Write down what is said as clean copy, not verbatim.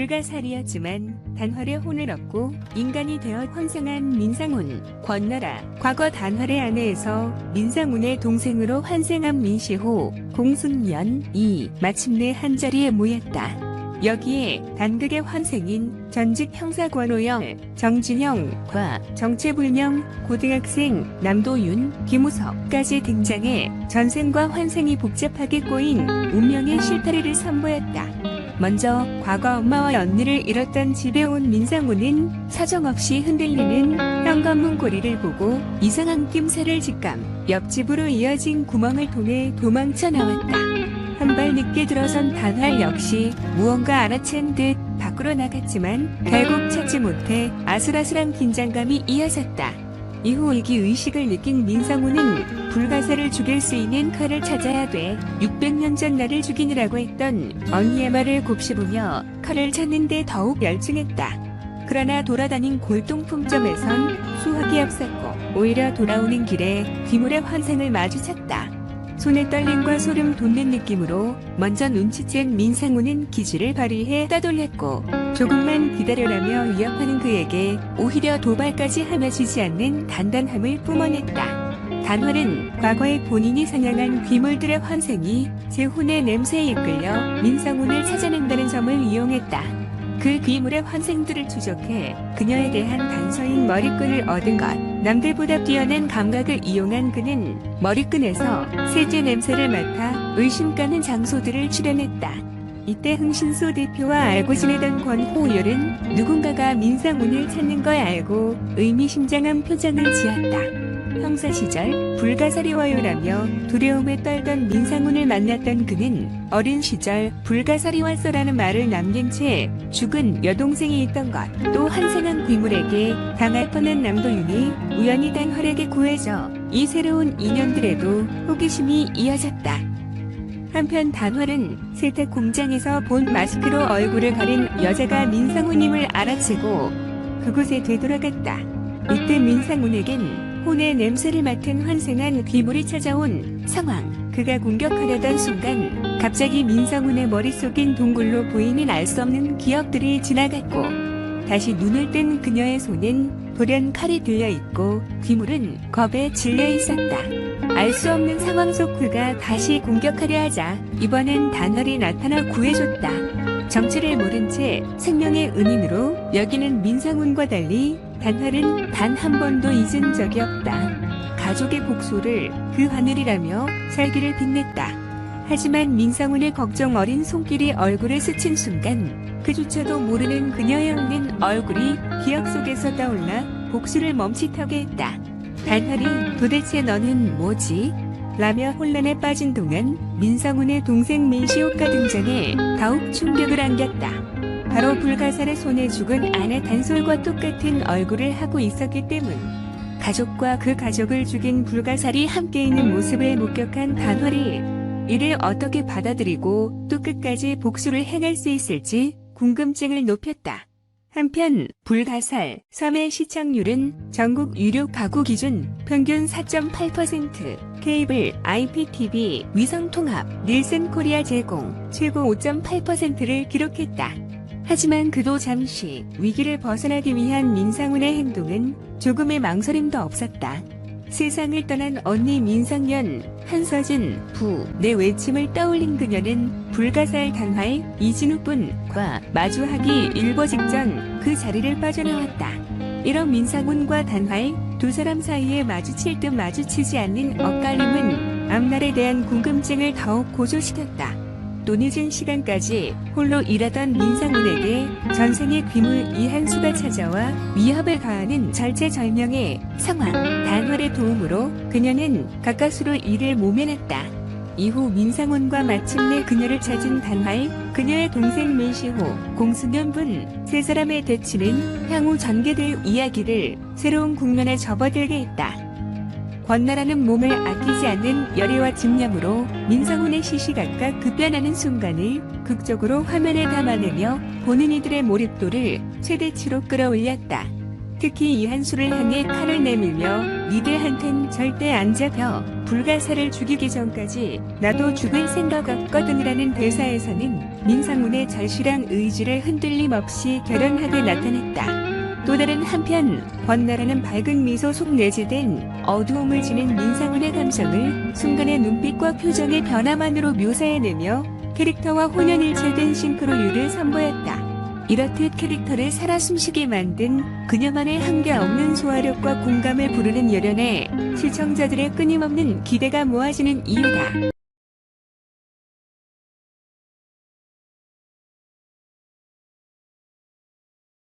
불가사리였지만 단활의 혼을 얻고 인간이 되어 환생한 민상훈, 권나라. 과거 단활의 아내에서 민상훈의 동생으로 환생한 민시호, 공순년이 마침내 한자리에 모였다. 여기에 단극의 환생인 전직 형사 권오영, 정진영과 정체불명 고등학생 남도윤, 김우석까지 등장해 전생과 환생이 복잡하게 꼬인 운명의 실타래를 선보였다. 먼저 과거 엄마와 언니를 잃었던 집에 온 민상훈은 사정없이 흔들리는 현관문 고리를 보고 이상한 낌새를 직감 옆집으로 이어진 구멍을 통해 도망쳐 나왔다. 한 발 늦게 들어선 단활 역시 무언가 알아챈 듯 밖으로 나갔지만 결국 찾지 못해 아슬아슬한 긴장감이 이어졌다. 이후 위기의식을 느낀 민상훈은 불가사를 죽일 수 있는 칼을 찾아야 돼 600년 전 나를 죽이느라고 했던 언니의 말을 곱씹으며 칼을 찾는 데 더욱 열중했다. 그러나 돌아다닌 골동품점에선 수확이 없었고 오히려 돌아오는 길에 귀물의 환생을 마주쳤다. 손에 떨림과 소름 돋는 느낌으로 먼저 눈치챈 민상훈은 기지를 발휘해 따돌렸고 조금만 기다려라며 위협하는 그에게 오히려 도발까지 하며 지지 않는 단단함을 뿜어냈다. 단활은 과거에 본인이 사냥한 귀물들의 환생이 제 혼의 냄새에 이끌려 민상훈을 찾아낸다는 점을 이용했다. 그 귀물의 환생들을 추적해 그녀에 대한 단서인 머리끈을 얻은 것. 남들보다 뛰어난 감각을 이용한 그는 머리끈에서 세제 냄새를 맡아 의심 가는 장소들을 추려냈다. 이때 흥신소 대표와 알고 지내던 권호열은 누군가가 민상훈을 찾는 걸 알고 의미심장한 표정을 지었다. 형사 시절 불가사리와요라며 두려움에 떨던 민상훈을 만났던 그는 어린 시절 불가사리왔어라는 말을 남긴 채 죽은 여동생이 있던 것, 또 환생한 귀물에게 당할 뻔한 남도윤이 우연히 단활에게 구해져 이 새로운 인연들에도 호기심이 이어졌다. 한편 단활은 세탁 공장에서 본 마스크로 얼굴을 가린 여자가 민상훈임을 알아채고 그곳에 되돌아갔다. 이때 민상훈에겐 혼의 냄새를 맡은 환생한 귀물이 찾아온 상황. 그가 공격하려던 순간 갑자기 민상훈의 머릿속인 동굴로 보이는 알 수 없는 기억들이 지나갔고 다시 눈을 뜬 그녀의 손엔 돌연 칼이 들려있고 귀물은 겁에 질려 있었다. 알 수 없는 상황 속 그가 다시 공격하려 하자 이번엔 단활이 나타나 구해줬다. 정체를 모른 채 생명의 은인으로 여기는 민상훈과 달리 단활은 단 한 번도 잊은 적이 없다. 가족의 복수를 그 하늘이라며 살기를 빛냈다. 하지만 민상훈의 걱정 어린 손길이 얼굴을 스친 순간 그조차도 모르는 그녀의 없는 얼굴이 기억 속에서 떠올라 복수를 멈칫하게 했다. 단활이 도대체 너는 뭐지? 라며 혼란에 빠진 동안 민상훈의 동생 민시호가 등장해 더욱 충격을 안겼다. 바로 불가사의 손에 죽은 아내 단솔과 똑같은 얼굴을 하고 있었기 때문. 가족과 그 가족을 죽인 불가사리 함께 있는 모습을 목격한 단활이 이를 어떻게 받아들이고 또 끝까지 복수를 행할 수 있을지 궁금증을 높였다. 한편 불가살 3회 시청률은 전국 유료 가구 기준 평균 4.8%, 케이블, IPTV, 위성통합, 닐슨 코리아 제공 최고 5.8%를 기록했다. 하지만 그도 잠시 위기를 벗어나기 위한 민상훈의 행동은 조금의 망설임도 없었다. 세상을 떠난 언니 민상연, 한서진, 내 외침을 떠올린 그녀는 불가사의 단활 이진우뿐과 마주하기 일보 직전 그 자리를 빠져나왔다. 이런 민상훈과 단활 두 사람 사이에 마주칠 듯 마주치지 않는 엇갈림은 앞날에 대한 궁금증을 더욱 고조시켰다. 또 늦은 시간까지 홀로 일하던 민상훈에게 전생의 귀물 이한수가 찾아와 위협을 가하는 절체절명의 상황. 단활의 도움으로 그녀는 가까스로 이를 모면했다. 이후 민상훈과 마침내 그녀를 찾은 단활, 그녀의 동생 민시호, 공수년분 세 사람의 대치는 향후 전개될 이야기를 새로운 국면에 접어들게 했다. 권나라는 몸을 아끼지 않는 열의와 집념으로 민상훈의 시시각각 급변하는 순간을 극적으로 화면에 담아내며 보는 이들의 몰입도를 최대치로 끌어올렸다. 특히 이한수를 향해 칼을 내밀며 니들한텐 절대 안 잡혀. 불가사를 죽이기 전까지 나도 죽을 생각 없거든이라는 대사에서는 민상훈의 절실한 의지를 흔들림 없이 결연하게 나타냈다. 또 다른 한편 권나라는 밝은 미소 속 내재된 어두움을 지닌 민상훈의 감정을 순간의 눈빛과 표정의 변화만으로 묘사해내며 캐릭터와 혼연일체된 싱크로율을 선보였다. 이렇듯 캐릭터를 살아 숨쉬게 만든 그녀만의 한계없는 소화력과 공감을 부르는 열연에 시청자들의 끊임없는 기대가 모아지는 이유다.